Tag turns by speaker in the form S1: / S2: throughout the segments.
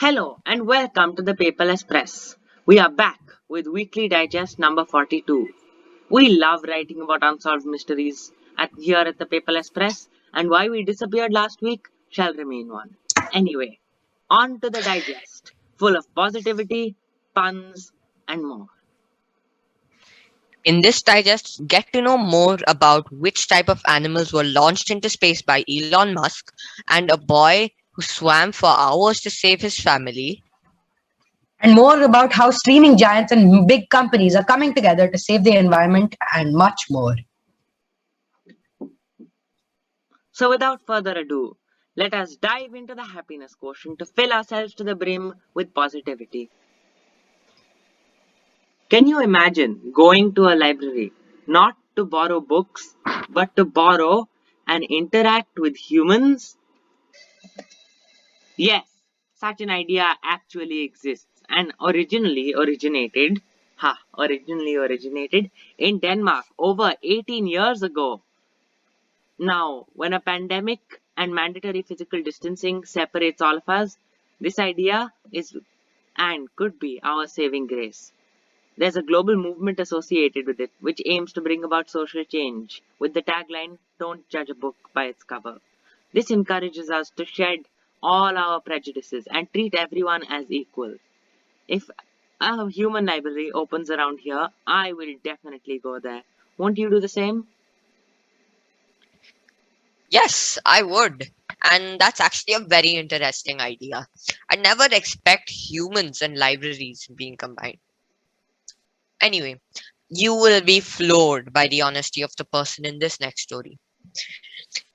S1: Hello and welcome to the Paperless Press. We are back with Weekly Digest number 42. We love writing about unsolved mysteries here at the Paperless Press, and why we disappeared last week shall remain one. Anyway, on to the digest, full of positivity, puns, and more.
S2: In this digest, get to know more about which type of animals were launched into space by Elon Musk and a boy who swam for hours to save his family.
S3: And more about how streaming giants and big companies are coming together to save the environment and much more.
S1: So, without further ado, let us dive into the happiness quotient to fill ourselves to the brim with positivity. Can you imagine going to a library not to borrow books but to borrow and interact with humans? Yes, such an idea actually exists and originally originated in Denmark over 18 years ago. Now, when a pandemic and mandatory physical distancing separates all of us, this idea is and could be our saving grace. There's a global movement associated with it, which aims to bring about social change, with the tagline, "Don't judge a book by its cover." This encourages us to shed all our prejudices and treat everyone as equal. If a human library opens around here, I will definitely go there. Won't you do the same?
S2: Yes, I would. And that's actually a very interesting idea. I never expect humans and libraries being combined. Anyway, you will be floored by the honesty of the person in this next story.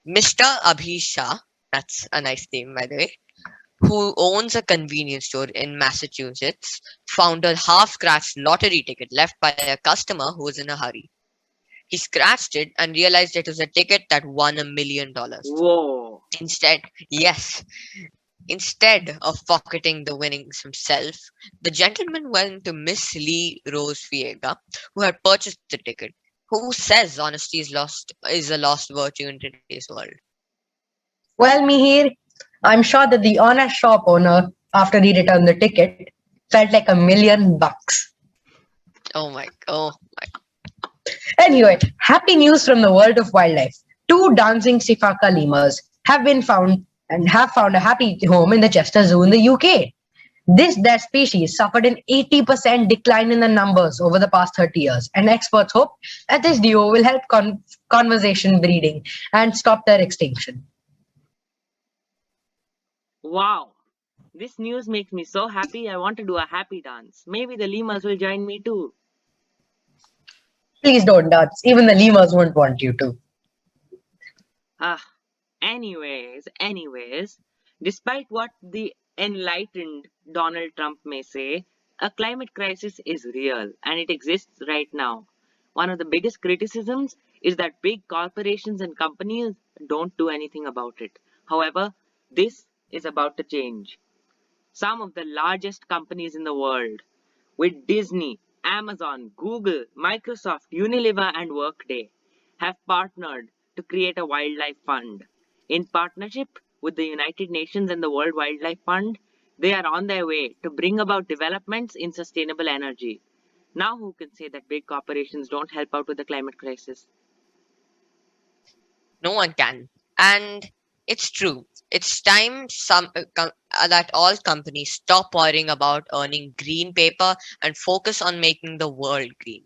S2: Mr. Abhisha, that's a nice name by the way, who owns a convenience store in Massachusetts, found a half scratched lottery ticket left by a customer who was in a hurry. He scratched it and realized it was a ticket that won $1 million.
S1: Whoa.
S2: Yes, instead of pocketing the winnings himself, the gentleman went to Miss Lee Rose Fiega, who had purchased the ticket, who says honesty is a lost virtue in today's world.
S3: Well, Mihir, I'm sure that the honest shop owner, after he returned the ticket, felt like $1 million.
S2: Oh,
S3: Anyway, happy news from the world of wildlife. Two dancing sifaka lemurs have been found and have found a happy home in the Chester Zoo in the UK. Their species suffered an 80% decline in the numbers over the past 30 years, and experts hope that this duo will help conservation breeding and stop their extinction.
S1: Wow. This news makes me so happy I want to do a happy dance. Maybe the lemurs will join me too.
S3: Please don't dance. Even the lemurs won't want you to.
S1: Anyways, despite what the enlightened Donald Trump may say, a climate crisis is real and it exists right now. One of the biggest criticisms is that big corporations and companies don't do anything about it. However, this is about to change. Some of the largest companies in the world, with Disney, Amazon, Google, Microsoft, Unilever, and Workday, have partnered to create a wildlife fund. In partnership with the United Nations and the World Wildlife Fund, they are on their way to bring about developments in sustainable energy. Now, who can say that big corporations don't help out with the climate crisis?
S2: no one can. And it's true. It's time that all companies stop worrying about earning green paper and focus on making the world green.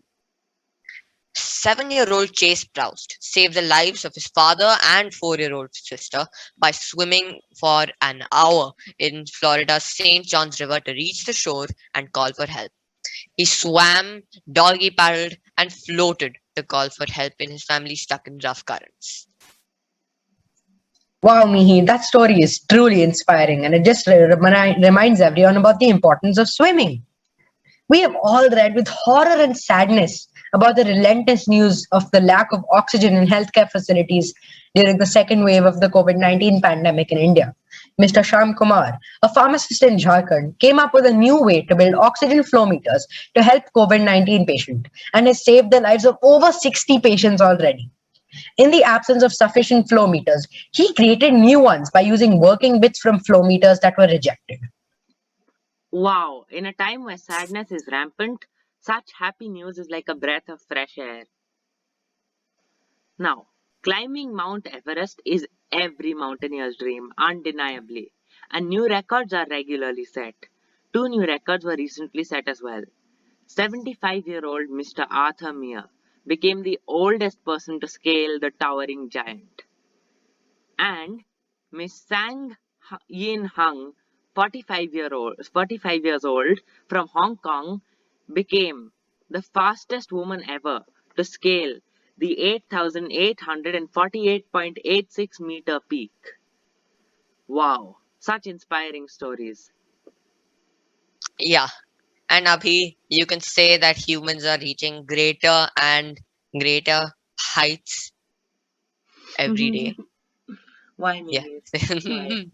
S2: 7-year-old Chase Proust saved the lives of his father and 4-year-old sister by swimming for an hour in Florida's St. John's River to reach the shore and call for help. He swam, doggy paddled, and floated to call for help in his family stuck in rough currents.
S3: Wow, Mihi, that story is truly inspiring, and it just reminds everyone about the importance of swimming. We have all read with horror and sadness about the relentless news of the lack of oxygen in healthcare facilities during the second wave of the COVID-19 pandemic in India. Mr. Sham Kumar, a pharmacist in Jharkhand, came up with a new way to build oxygen flow meters to help COVID-19 patients and has saved the lives of over 60 patients already. In the absence of sufficient flow meters, he created new ones by using working bits from flow meters that were rejected.
S1: Wow, in a time where sadness is rampant, such happy news is like a breath of fresh air. Now, climbing Mount Everest is every mountaineer's dream, undeniably, and new records are regularly set. Two new records were recently set as well. 75-year-old Mr. Arthur Meyer became the oldest person to scale the towering giant. And Miss Sang Yin Hung, 45 years old, from Hong Kong, became the fastest woman ever to scale the 8,848.86 meter peak. Wow, such inspiring stories.
S2: Yeah, and Abhi, you can say that humans are reaching greater and greater heights every day.
S1: Why,
S2: Yeah.
S1: Mihir? Why?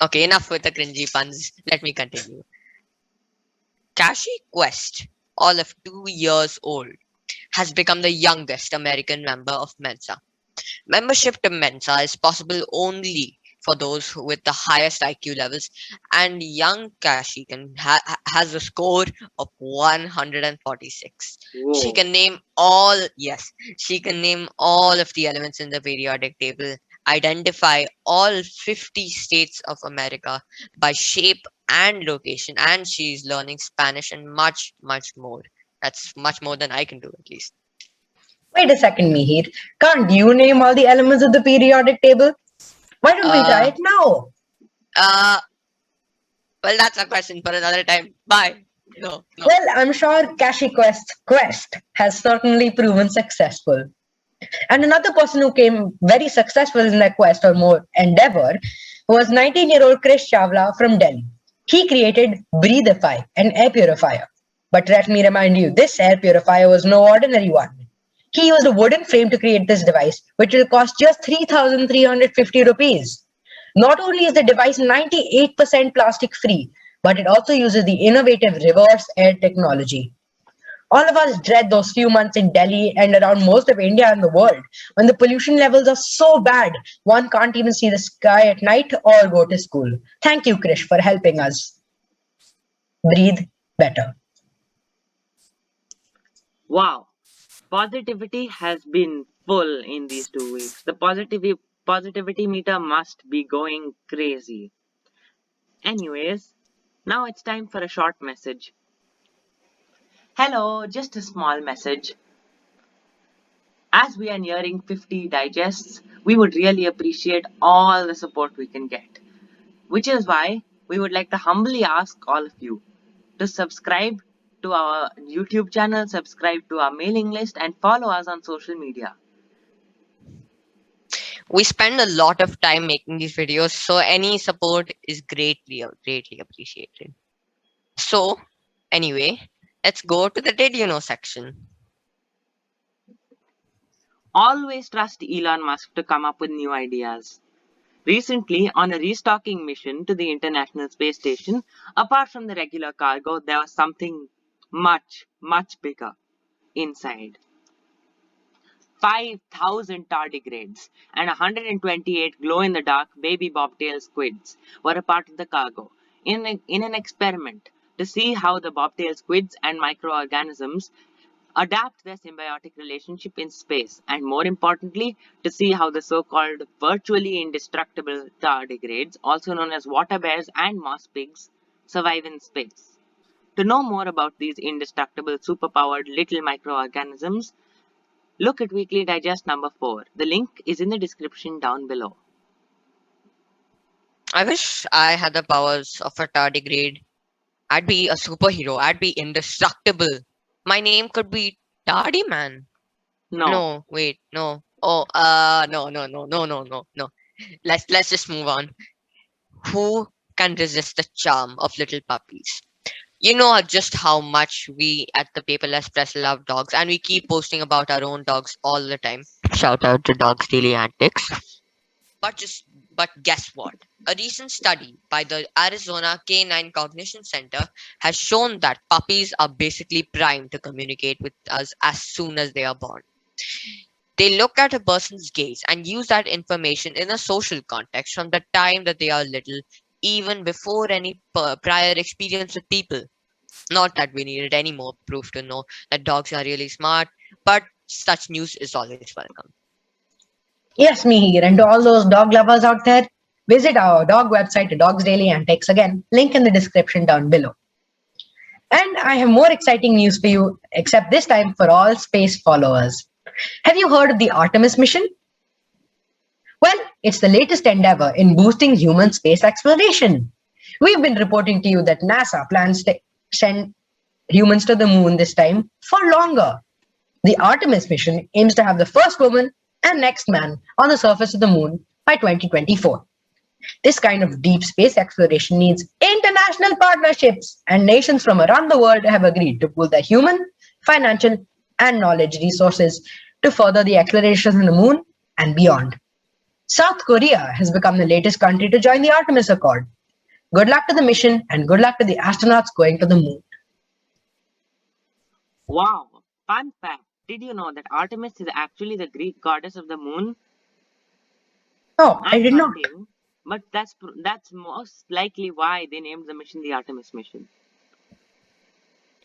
S2: Okay, enough with the cringy puns. Let me continue. Kashi Quest, all of 2 years old, has become the youngest American member of Mensa. Membership to Mensa is possible only for those with the highest IQ levels, and young Kashi has a score of 146. She
S1: Whoa.
S2: can name all, yes, she can name all of the elements in the periodic table, identify all 50 states of America by shape and location, and she's learning Spanish and much, much more. That's much more than I can do, at least.
S3: Wait a second, Mihir. Can't you name all the elements of the periodic table? Why don't we try
S2: Uh,
S3: it now?
S2: uh, Well, that's a question for another time. Bye. No, no.
S3: Well, I'm sure Kashi Quest has certainly proven successful. And another person who came very successful in their quest or more endeavor was 19-year-old Krish Chawla from Delhi. He created Breathify, an air purifier. But let me remind you, this air purifier was no ordinary one. He used a wooden frame to create this device, which will cost just 3,350 rupees. Not only is the device 98% plastic free, but it also uses the innovative reverse air technology. All of us dread those few months in Delhi and around most of India and the world when the pollution levels are so bad one can't even see the sky at night or go to school. Thank you, Krish, for helping us breathe better.
S1: Wow. Positivity has been full in these 2 weeks. The positivity meter must be going crazy. Anyways, now it's time for a short message. Hello, just a small message. As we are nearing 50 digests, we would really appreciate all the support we can get. Which is why we would like to humbly ask all of you to subscribe to our YouTube channel, subscribe to our mailing list, and follow us on social media.
S2: We spend a lot of time making these videos, so any support is greatly appreciated. So, anyway, let's go to the Did You Know section.
S1: Always trust Elon Musk to come up with new ideas. Recently, on a restocking mission to the International Space Station, apart from the regular cargo, there was something much bigger inside. 5,000 tardigrades and 128 glow-in-the-dark baby bobtail squids were a part of the cargo in an experiment to see how the bobtail squids and microorganisms adapt their symbiotic relationship in space, and more importantly, to see how the so-called virtually indestructible tardigrades, also known as water bears and moss pigs, survive in space. To know more about these indestructible, superpowered little microorganisms, look at Weekly Digest number 4. The link is in the description down below.
S2: I wish I had the powers of a tardigrade. I'd be a superhero. I'd be indestructible. My name could be Tardy Man.
S1: No.
S2: No, wait, no. Oh, no. Let's just move on. Who can resist the charm of little puppies? You know just how much we at the Paperless Press love dogs, and we keep posting about our own dogs all the time. Shout out to Dogs Daily Antics. But guess what? A recent study by the Arizona Canine Cognition Center has shown that puppies are basically primed to communicate with us as soon as they are born. They look at a person's gaze and use that information in a social context from the time that they are little even before any prior experience with people. Not that we needed any more proof to know that dogs are really smart, but such news is always welcome.
S3: Yes, Mihir, and to all those dog lovers out there, visit our dog website, Dogs Daily Antics. Again, link in the description down below. And I have more exciting news for you, except this time for all space followers. Have you heard of the Artemis mission? Well, it's the latest endeavor in boosting human space exploration. We've been reporting to you that NASA plans to send humans to the moon this time for longer. The Artemis mission aims to have the first woman and next man on the surface of the moon by 2024. This kind of deep space exploration needs international partnerships, and nations from around the world have agreed to pool their human, financial, and knowledge resources to further the exploration of the moon and beyond. South Korea has become the latest country to join the Artemis Accord. Good luck to the mission and good luck to the astronauts going to the moon.
S1: Wow! Fun fact. Did you know that Artemis is actually the Greek goddess of the moon?
S3: Oh, I
S1: I'm
S3: did not.
S1: hunting, but that's most likely why they named the mission the Artemis mission.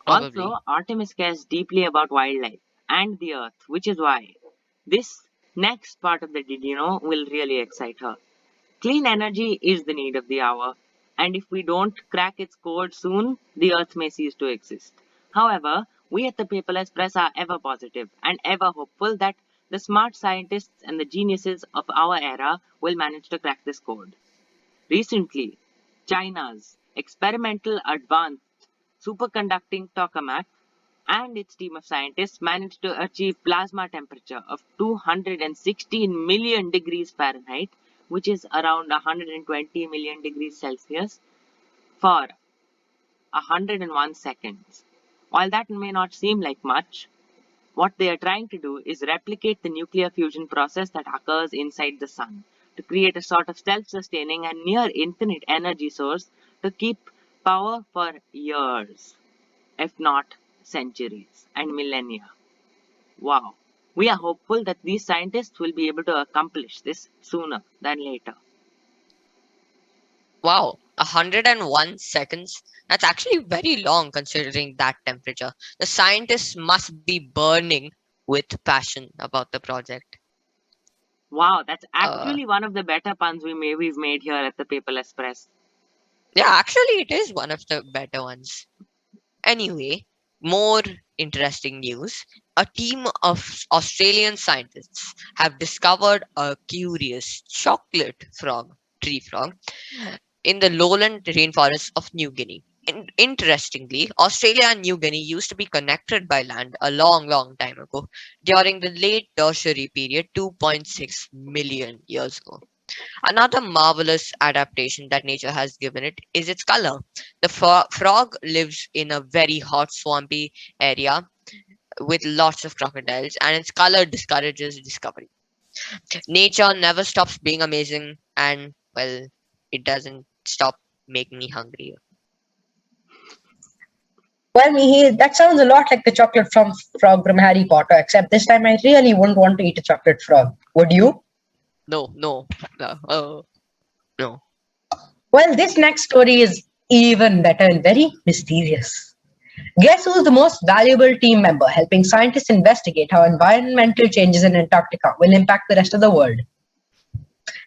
S2: Probably.
S1: Also, Artemis cares deeply about wildlife and the earth, which is why this next part of the Did You Know will really excite her. Clean energy is the need of the hour, and if we don't crack its code soon, the earth may cease to exist. However, we at the Paperless Press are ever positive and ever hopeful that the smart scientists and the geniuses of our era will manage to crack this code. Recently, China's experimental advanced superconducting tokamak and its team of scientists managed to achieve plasma temperature of 216 million degrees Fahrenheit, which is around 120 million degrees Celsius, for 101 seconds. While that may not seem like much, what they are trying to do is replicate the nuclear fusion process that occurs inside the sun to create a sort of self-sustaining and near infinite energy source to keep power for years, if not centuries and millennia. Wow. We are hopeful that these scientists will be able to accomplish this sooner than later.
S2: Wow, 101 seconds? That's actually very long considering that temperature. The scientists must be burning with passion about the project.
S1: Wow, that's
S2: Uh,
S1: actually one of the better puns we've made here at the Paperless Press.
S2: yeah, actually, it is one of the better ones. Anyway, more interesting news. A team of Australian scientists have discovered a curious chocolate frog, tree frog, in the lowland rainforests of New Guinea. Interestingly, Australia and New Guinea used to be connected by land a long, long time ago, during the late Tertiary period, 2.6 million years ago. Another marvelous adaptation that nature has given it is its color. The frog lives in a very hot, swampy area with lots of crocodiles, and its color discourages discovery. Nature never stops being amazing, and well, it doesn't stop making me hungry.
S3: Well, Mihi, that sounds a lot like the chocolate from frog from Harry Potter, except this time I really wouldn't want to eat a chocolate frog. Would you?
S2: No, no, no, no.
S3: Well, this next story is even better and very mysterious. Guess who's the most valuable team member helping scientists investigate how environmental changes in Antarctica will impact the rest of the world?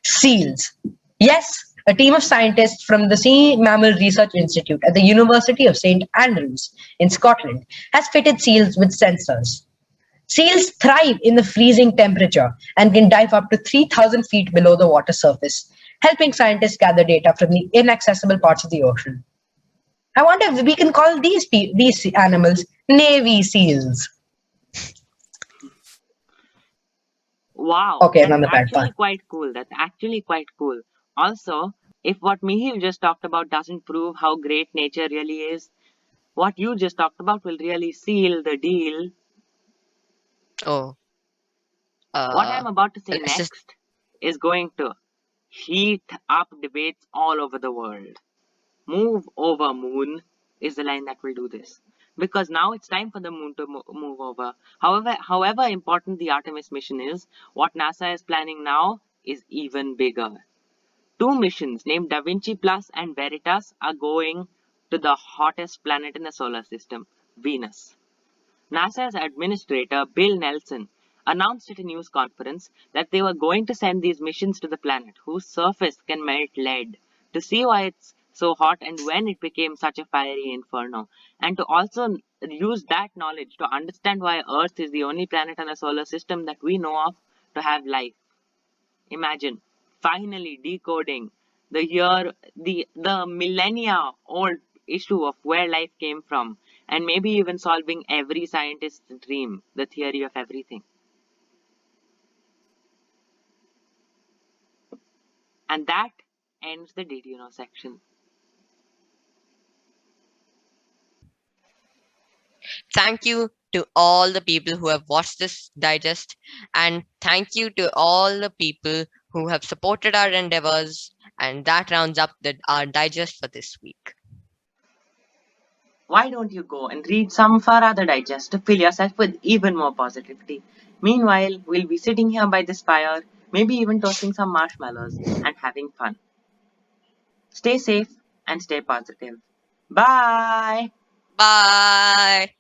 S3: Seals. Yes, a team of scientists from the Sea Mammal Research Institute at the University of St. Andrews in Scotland has fitted seals with sensors. Seals thrive in the freezing temperature and can dive up to 3,000 feet below the water surface, helping scientists gather data from the inaccessible parts of the ocean. I wonder if we can call these animals Navy SEALs.
S1: Wow,
S3: Okay,
S1: that's
S3: another bad
S1: actually
S3: pun.
S1: quite cool. That's actually quite cool. Also, if what Mihir just talked about doesn't prove how great nature really is, what you just talked about will really seal the deal.
S2: Oh,
S1: What
S2: uh,
S1: I'm about to say
S2: let's just
S1: next is going to heat up debates all over the world. Move over moon is the line that will do this. Because now it's time for the moon to move over. However important the Artemis mission is, what NASA is planning now is even bigger. Two missions named Da Vinci Plus and Veritas are going to the hottest planet in the solar system, Venus. NASA's administrator, Bill Nelson, announced at a news conference that they were going to send these missions to the planet, whose surface can melt lead, to see why it's so hot and when it became such a fiery inferno, and to also use that knowledge to understand why Earth is the only planet in the solar system that we know of to have life. Imagine finally decoding the millennia old issue of where life came from, and maybe even solving every scientist's dream, the theory of everything. And that ends the Did You Know section.
S2: Thank you to all the people who have watched this digest, and thank you to all the people who have supported our endeavors. And that rounds up our digest for this week.
S1: Why don't you go and read some of our other digests to fill yourself with even more positivity? Meanwhile, we'll be sitting here by this fire, maybe even toasting some marshmallows and having fun. Stay safe and stay positive. Bye!
S2: Bye.